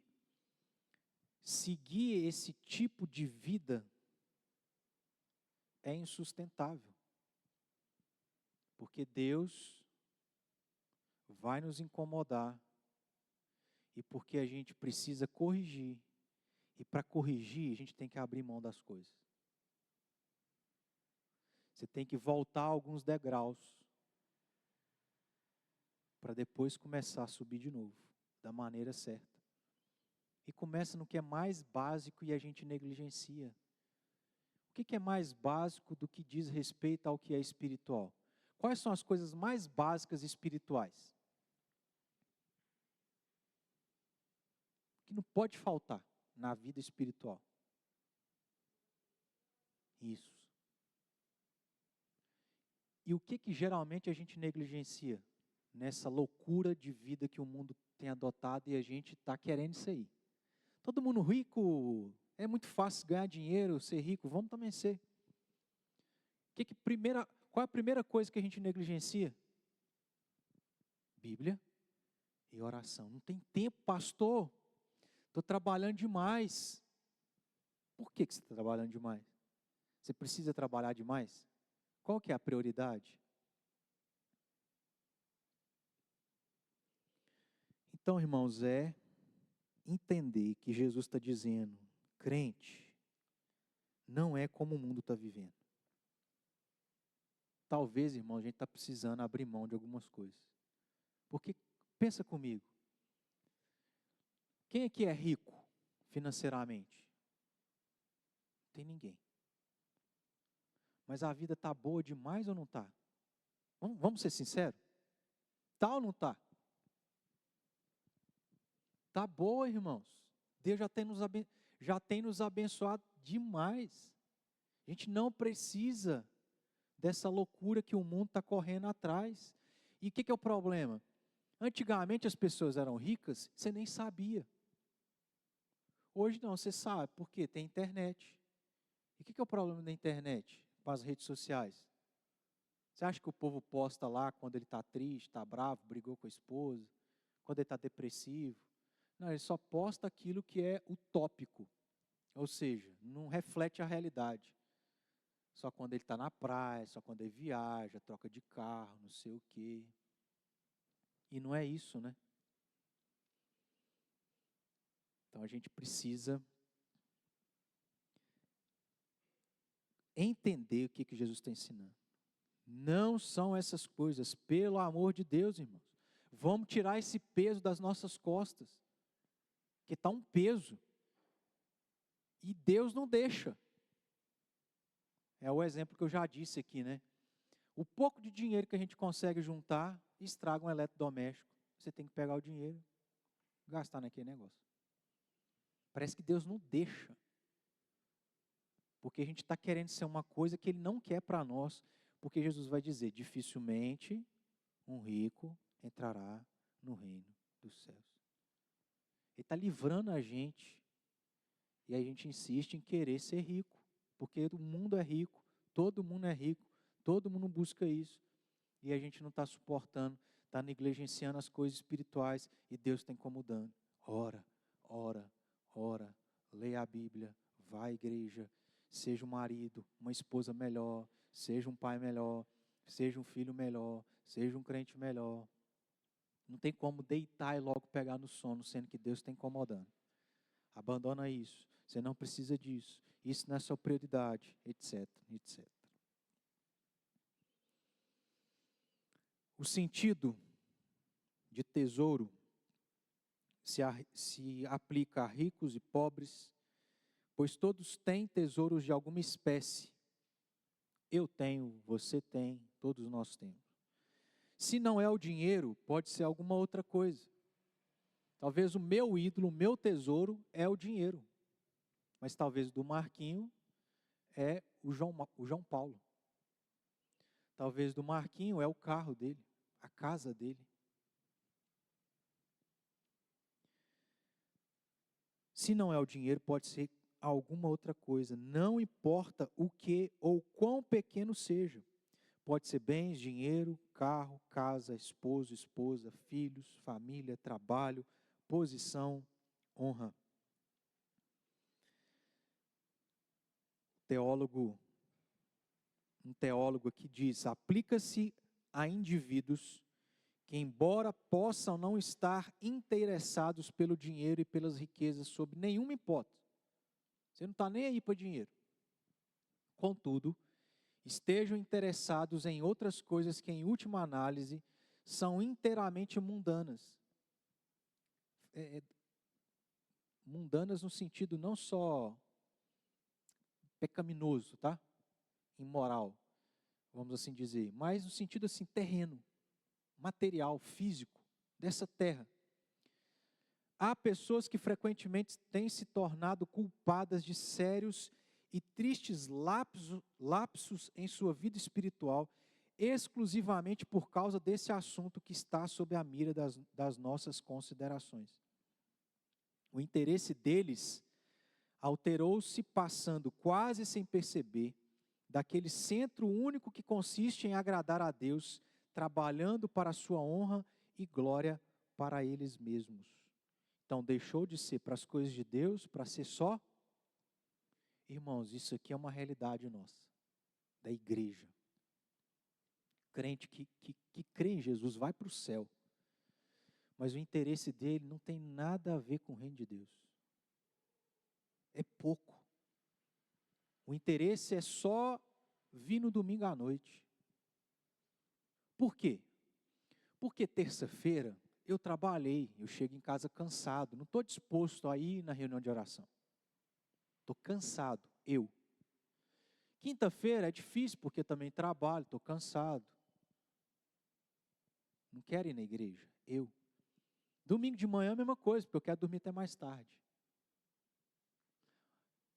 seguir esse tipo de vida é insustentável. Porque Deus vai nos incomodar e porque a gente precisa corrigir E para corrigir, a gente tem que abrir mão das coisas. Você tem que voltar alguns degraus para depois começar a subir de novo, da maneira certa. E começa no que é mais básico e a gente negligencia. O que é mais básico do que diz respeito ao que é espiritual? Quais são as coisas mais básicas espirituais? Que não pode faltar na vida espiritual. Isso. E o que geralmente a gente negligencia? Nessa loucura de vida que o mundo tem adotado e a gente está querendo isso aí. Todo mundo rico, é muito fácil ganhar dinheiro, ser rico, vamos também ser. Qual é a primeira coisa que a gente negligencia? Bíblia e oração. Não tem tempo, pastor. Estou trabalhando demais. Por que você está trabalhando demais? Você precisa trabalhar demais? Qual que é a prioridade? Então, irmãos, é entender que Jesus está dizendo, crente, não é como o mundo está vivendo. Talvez, irmão, a gente está precisando abrir mão de algumas coisas. Porque, pensa comigo, quem aqui é rico financeiramente? Não tem ninguém. Mas a vida está boa demais ou não está? Vamos ser sinceros? Está ou não está? Está boa, irmãos. Deus já tem nos abençoado demais. A gente não precisa dessa loucura que o mundo está correndo atrás. E o que é o problema? Antigamente as pessoas eram ricas, você nem sabia. Hoje não, você sabe, por quê? Tem internet. E o que é o problema da internet, para as redes sociais? Você acha que o povo posta lá quando ele está triste, está bravo, brigou com a esposa, quando ele está depressivo? Não, ele só posta aquilo que é utópico, ou seja, não reflete a realidade. Só quando ele está na praia, só quando ele viaja, troca de carro, não sei o quê. E não é isso, né? Então a gente precisa entender o que Jesus está ensinando. Não são essas coisas, pelo amor de Deus, irmãos. Vamos tirar esse peso das nossas costas, que está um peso. E Deus não deixa. É o exemplo que eu já disse aqui, né? O pouco de dinheiro que a gente consegue juntar, estraga um eletrodoméstico. Você tem que pegar o dinheiro, gastar naquele negócio. Parece que Deus não deixa. Porque a gente está querendo ser uma coisa que Ele não quer para nós. Porque Jesus vai dizer, dificilmente um rico entrará no reino dos céus. Ele está livrando a gente. E a gente insiste em querer ser rico. Porque o mundo é rico, todo mundo é rico, todo mundo busca isso. E a gente não está suportando, está negligenciando as coisas espirituais e Deus está incomodando. Ora, ora, ora, leia a Bíblia, vá à igreja, seja um marido, uma esposa melhor, seja um pai melhor, seja um filho melhor, seja um crente melhor. Não tem como deitar e logo pegar no sono, sendo que Deus está incomodando. Abandona isso, você não precisa disso, isso não é sua prioridade, etc, etc. O sentido de tesouro se aplica a ricos e pobres, pois todos têm tesouros de alguma espécie. Eu tenho, você tem, todos nós temos. Se não é o dinheiro, pode ser alguma outra coisa. Talvez o meu ídolo, o meu tesouro é o dinheiro. Mas talvez do Marquinho é o João Paulo. Talvez do Marquinho é o carro dele, a casa dele. Se não é o dinheiro, pode ser alguma outra coisa. Não importa o que ou quão pequeno seja. Pode ser bens, dinheiro, carro, casa, esposo, esposa, filhos, família, trabalho, posição, honra. Um teólogo aqui diz, aplica-se a indivíduos que, embora possam não estar interessados pelo dinheiro e pelas riquezas sob nenhuma hipótese, Você não está nem aí para dinheiro. Contudo, estejam interessados em outras coisas que, em última análise, são inteiramente mundanas. Mundanas no sentido não só pecaminoso, tá? Imoral, vamos assim dizer, mas no sentido assim terreno, material, físico, dessa terra. Há pessoas que frequentemente têm se tornado culpadas de sérios e tristes lapsos em sua vida espiritual, exclusivamente por causa desse assunto que está sob a mira das nossas considerações. O interesse deles alterou-se, passando quase sem perceber daquele centro único que consiste em agradar a Deus, trabalhando para a sua honra e glória para eles mesmos. Então, deixou de ser para as coisas de Deus, para ser só. Irmãos, isso aqui é uma realidade nossa, da igreja. Crente que crê em Jesus vai para o céu. Mas o interesse dele não tem nada a ver com o reino de Deus. É pouco. O interesse é só vir no domingo à noite. Por quê? Porque terça-feira eu trabalhei, eu chego em casa cansado, não estou disposto a ir na reunião de oração. Estou cansado, eu. Quinta-feira é difícil porque também trabalho, estou cansado. Não quero ir na igreja, eu. Domingo de manhã é a mesma coisa, porque eu quero dormir até mais tarde.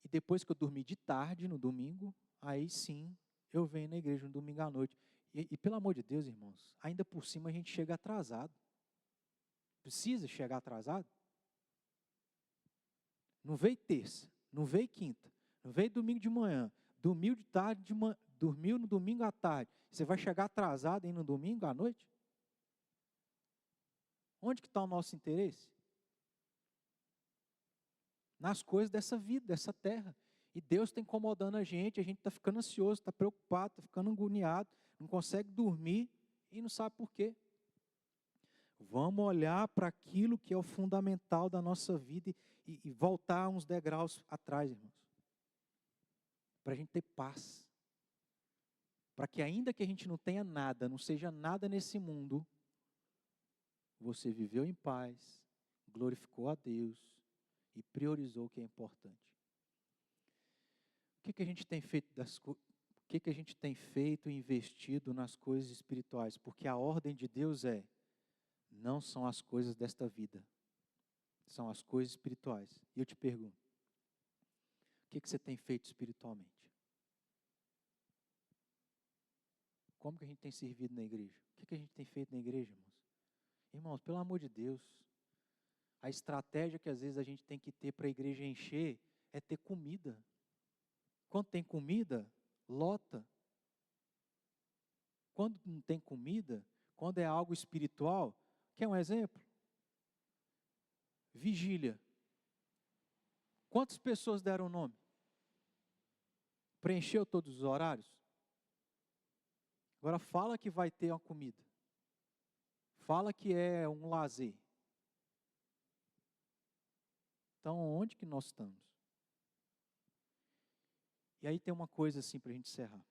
E depois que eu dormir de tarde no domingo, aí sim eu venho na igreja no domingo à noite. E pelo amor de Deus, irmãos, ainda por cima a gente chega atrasado. Precisa chegar atrasado? Não veio terça, não veio quinta, não veio domingo de manhã, dormiu de tarde, dormiu no domingo à tarde. Você vai chegar atrasado aí no domingo à noite? Onde que está o nosso interesse? Nas coisas dessa vida, dessa terra. E Deus está incomodando a gente está ficando ansioso, está preocupado, está ficando agoniado, não consegue dormir e não sabe por quê. Vamos olhar para aquilo que é o fundamental da nossa vida e voltar uns degraus atrás, irmãos. Para a gente ter paz. Para que ainda que a gente não tenha nada, não seja nada nesse mundo, você viveu em paz, glorificou a Deus e priorizou o que é importante. O que a gente tem feito o que a gente tem feito e investido nas coisas espirituais? Porque a ordem de Deus não são as coisas desta vida, são as coisas espirituais. E eu te pergunto, o que você tem feito espiritualmente? Como que a gente tem servido na igreja? O que a gente tem feito na igreja, irmãos? Irmãos, pelo amor de Deus, a estratégia que às vezes a gente tem que ter para a igreja encher é ter comida. Quando tem comida, lota. Quando não tem comida, quando é algo espiritual, quer um exemplo? Vigília. Quantas pessoas deram o nome? Preencheu todos os horários? Agora fala que vai ter uma comida. Fala que é um lazer. Então, onde que nós estamos? E aí tem uma coisa assim para a gente encerrar.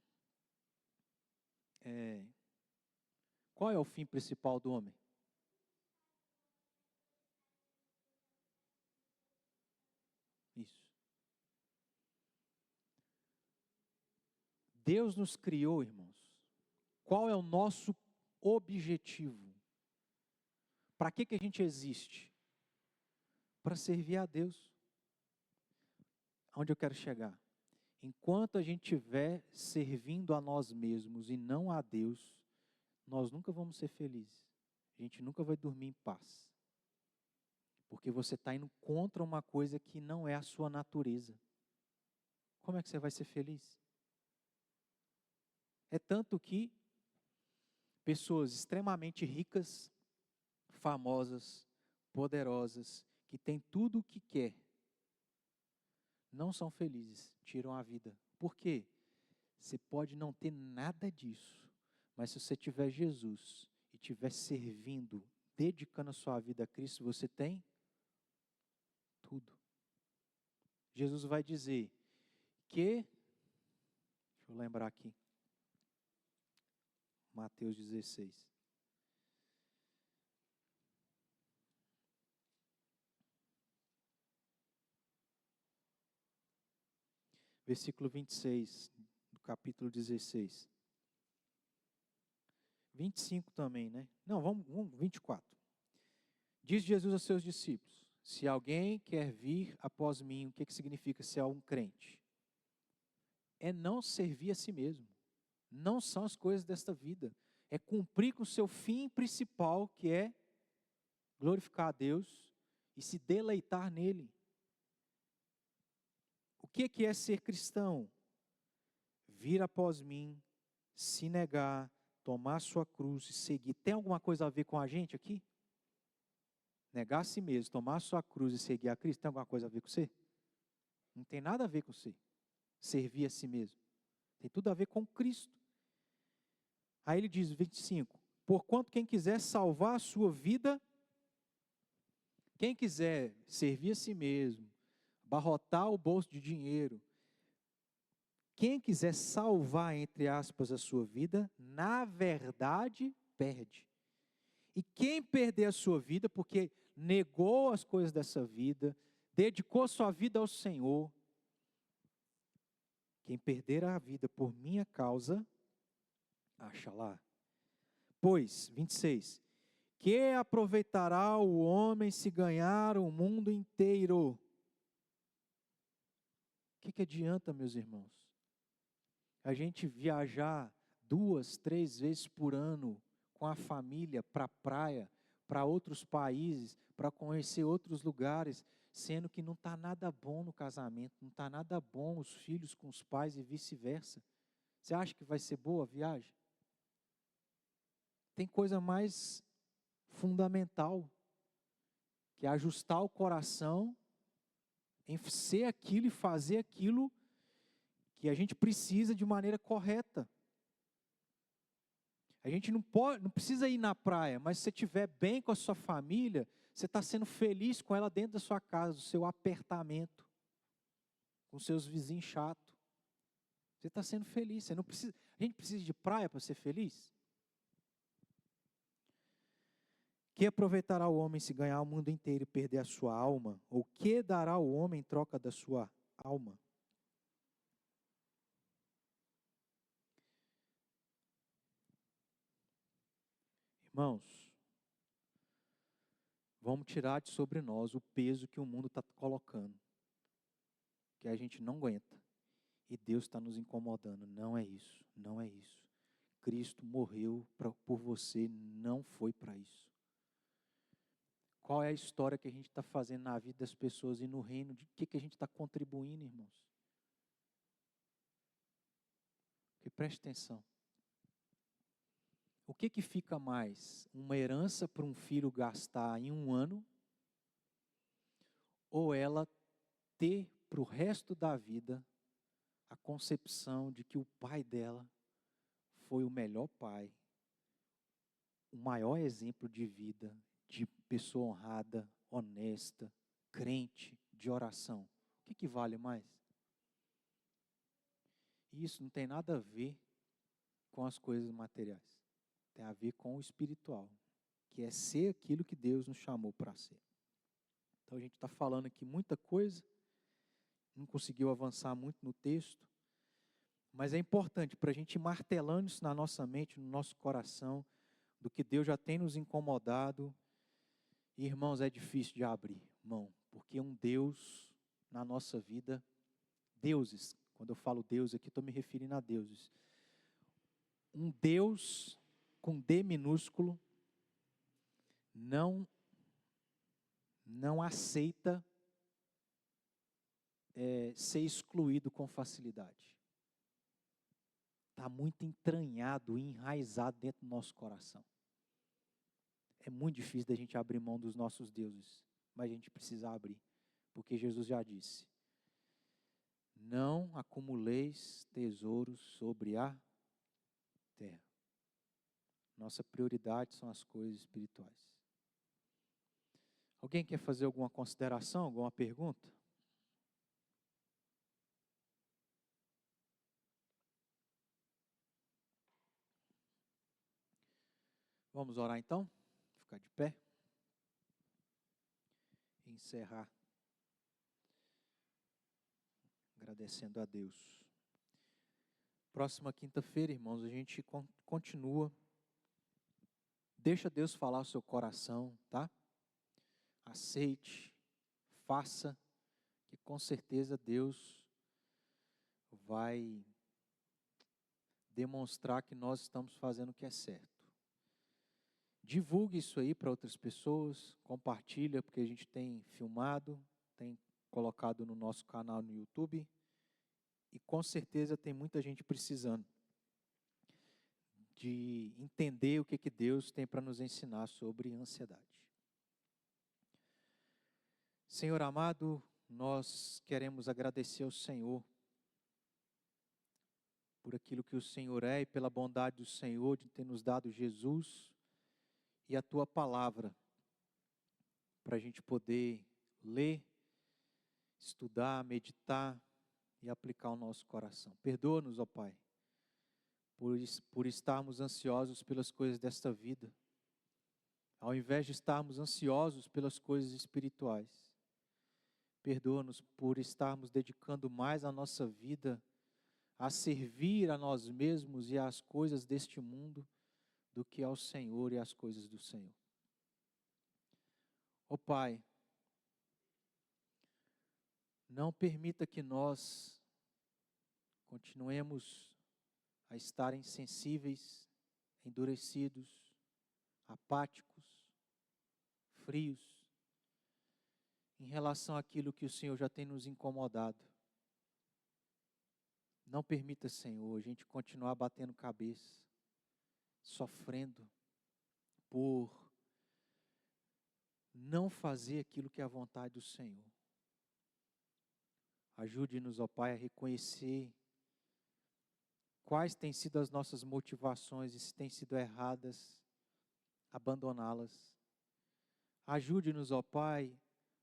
Qual é o fim principal do homem? Isso. Deus nos criou, irmãos. Qual é o nosso objetivo? Para que a gente existe? Para servir a Deus. Aonde eu quero chegar? Enquanto a gente estiver servindo a nós mesmos e não a Deus, nós nunca vamos ser felizes. A gente nunca vai dormir em paz. Porque você está indo contra uma coisa que não é a sua natureza. Como é que você vai ser feliz? É tanto que pessoas extremamente ricas, famosas, poderosas, que têm tudo o que quer, não são felizes, tiram a vida. Por quê? Você pode não ter nada disso, mas se você tiver Jesus e estiver servindo, dedicando a sua vida a Cristo, você tem tudo. Jesus vai dizer que, deixa eu lembrar aqui, Mateus 16. Versículo 26, do capítulo 16. 25 também, né? Não, vamos 24. Diz Jesus aos seus discípulos: se alguém quer vir após mim, o que significa ser um crente? É não servir a si mesmo. Não são as coisas desta vida. É cumprir com o seu fim principal, que é glorificar a Deus e se deleitar nele. O que é ser cristão? Vir após mim, se negar, tomar sua cruz e seguir. Tem alguma coisa a ver com a gente aqui? Negar a si mesmo, tomar sua cruz e seguir a Cristo, tem alguma coisa a ver com você? Não tem nada a ver com você. Servir a si mesmo. Tem tudo a ver com Cristo. Aí ele diz, 25, porquanto quem quiser salvar a sua vida, quem quiser servir a si mesmo, abarrotar o bolso de dinheiro, quem quiser salvar, entre aspas, a sua vida, na verdade, perde. E quem perder a sua vida, porque negou as coisas dessa vida, dedicou sua vida ao Senhor, quem perder a vida por minha causa, acha lá. Pois, 26, que aproveitará o homem se ganhar o mundo inteiro? O que adianta, meus irmãos? A gente viajar 2, 3 vezes por ano com a família para a praia, para outros países, para conhecer outros lugares, sendo que não está nada bom no casamento, não está nada bom os filhos com os pais e vice-versa. Você acha que vai ser boa a viagem? Tem coisa mais fundamental, que é ajustar o coração em ser aquilo e fazer aquilo que a gente precisa de maneira correta. A gente não precisa ir na praia, mas se você estiver bem com a sua família, você está sendo feliz com ela dentro da sua casa, do seu apertamento, com seus vizinhos chatos. Você está sendo feliz. Você não precisa, a gente precisa de praia para ser feliz? Que aproveitará o homem se ganhar o mundo inteiro e perder a sua alma? Ou que dará o homem em troca da sua alma? Irmãos, vamos tirar de sobre nós o peso que o mundo está colocando, que a gente não aguenta. E Deus está nos incomodando. Não é isso, não é isso. Cristo morreu por você, não foi para isso. Qual é a história que a gente está fazendo na vida das pessoas e no reino? De que a gente está contribuindo, irmãos? Porque preste atenção. O que fica mais? Uma herança para um filho gastar em um ano? Ou ela ter para o resto da vida a concepção de que o pai dela foi o melhor pai, o maior exemplo de vida, de pessoa honrada, honesta, crente, de oração? O que vale mais? Isso não tem nada a ver com as coisas materiais. Tem a ver com o espiritual, que é ser aquilo que Deus nos chamou para ser. Então a gente está falando aqui muita coisa, não conseguiu avançar muito no texto, mas é importante para a gente ir martelando isso na nossa mente, no nosso coração, do que Deus já tem nos incomodado. E, irmãos, é difícil de abrir mão, porque um Deus na nossa vida, deuses, quando eu falo Deus aqui, estou me referindo a deuses. Um Deus com D minúsculo não aceita ser excluído com facilidade. Está muito entranhado e enraizado dentro do nosso coração. É muito difícil da gente abrir mão dos nossos deuses, mas a gente precisa abrir, porque Jesus já disse: não acumuleis tesouros sobre a terra. Nossa prioridade são as coisas espirituais. Alguém quer fazer alguma consideração, alguma pergunta? Vamos orar então? Ficar de pé. E encerrar. Agradecendo a Deus. Próxima quinta-feira, irmãos, a gente continua. Deixa Deus falar o seu coração, tá? Aceite, faça, que com certeza Deus vai demonstrar que nós estamos fazendo o que é certo. Divulgue isso aí para outras pessoas, compartilha, porque a gente tem filmado, tem colocado no nosso canal no YouTube, e com certeza tem muita gente precisando de entender o que Deus tem para nos ensinar sobre ansiedade. Senhor amado, nós queremos agradecer ao Senhor por aquilo que o Senhor é e pela bondade do Senhor de ter nos dado Jesus e a Tua palavra para a gente poder ler, estudar, meditar e aplicar o nosso coração. Perdoa-nos, ó Pai, por estarmos ansiosos pelas coisas desta vida, ao invés de estarmos ansiosos pelas coisas espirituais. Perdoa-nos por estarmos dedicando mais a nossa vida a servir a nós mesmos e às coisas deste mundo do que ao Senhor e às coisas do Senhor. Ó Pai, não permita que nós continuemos a estar insensíveis, endurecidos, apáticos, frios, em relação àquilo que o Senhor já tem nos incomodado. Não permita, Senhor, a gente continuar batendo cabeça, sofrendo por não fazer aquilo que é a vontade do Senhor. Ajude-nos, ó Pai, a reconhecer quais têm sido as nossas motivações e se têm sido erradas, abandoná-las. Ajude-nos, ó Pai,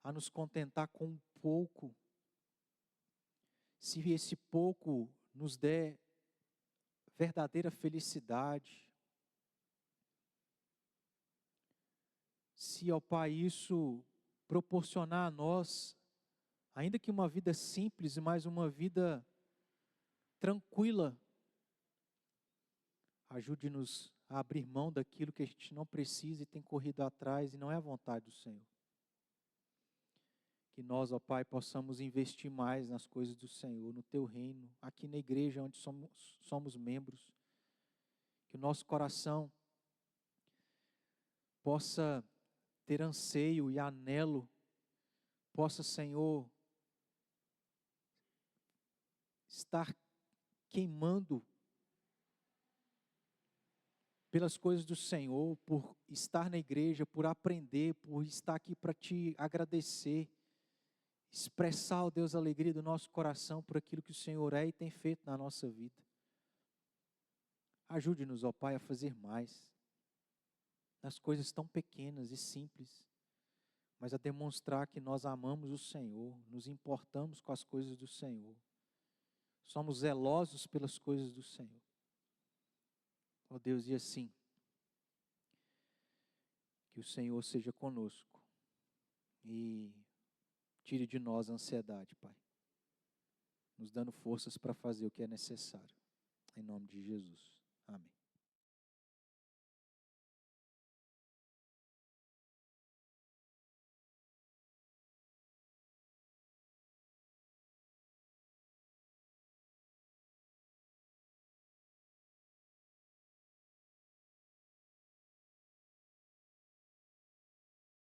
a nos contentar com um pouco. Se esse pouco nos der verdadeira felicidade, se, ó Pai, isso proporcionar a nós, ainda que uma vida simples, mas uma vida tranquila, ajude-nos a abrir mão daquilo que a gente não precisa e tem corrido atrás e não é a vontade do Senhor. Que nós, ó Pai, possamos investir mais nas coisas do Senhor, no Teu reino, aqui na igreja onde somos membros. Que o nosso coração possa ter anseio e anelo, possa, Senhor, estar queimando pelas coisas do Senhor, por estar na igreja, por aprender, por estar aqui para Te agradecer, expressar, ó Deus, a alegria do nosso coração por aquilo que o Senhor é e tem feito na nossa vida. Ajude-nos, ó Pai, a fazer mais, nas coisas tão pequenas e simples, mas a demonstrar que nós amamos o Senhor, nos importamos com as coisas do Senhor, somos zelosos pelas coisas do Senhor. Ó Deus, e assim, que o Senhor seja conosco e tire de nós a ansiedade, Pai, nos dando forças para fazer o que é necessário. Em nome de Jesus. Amém.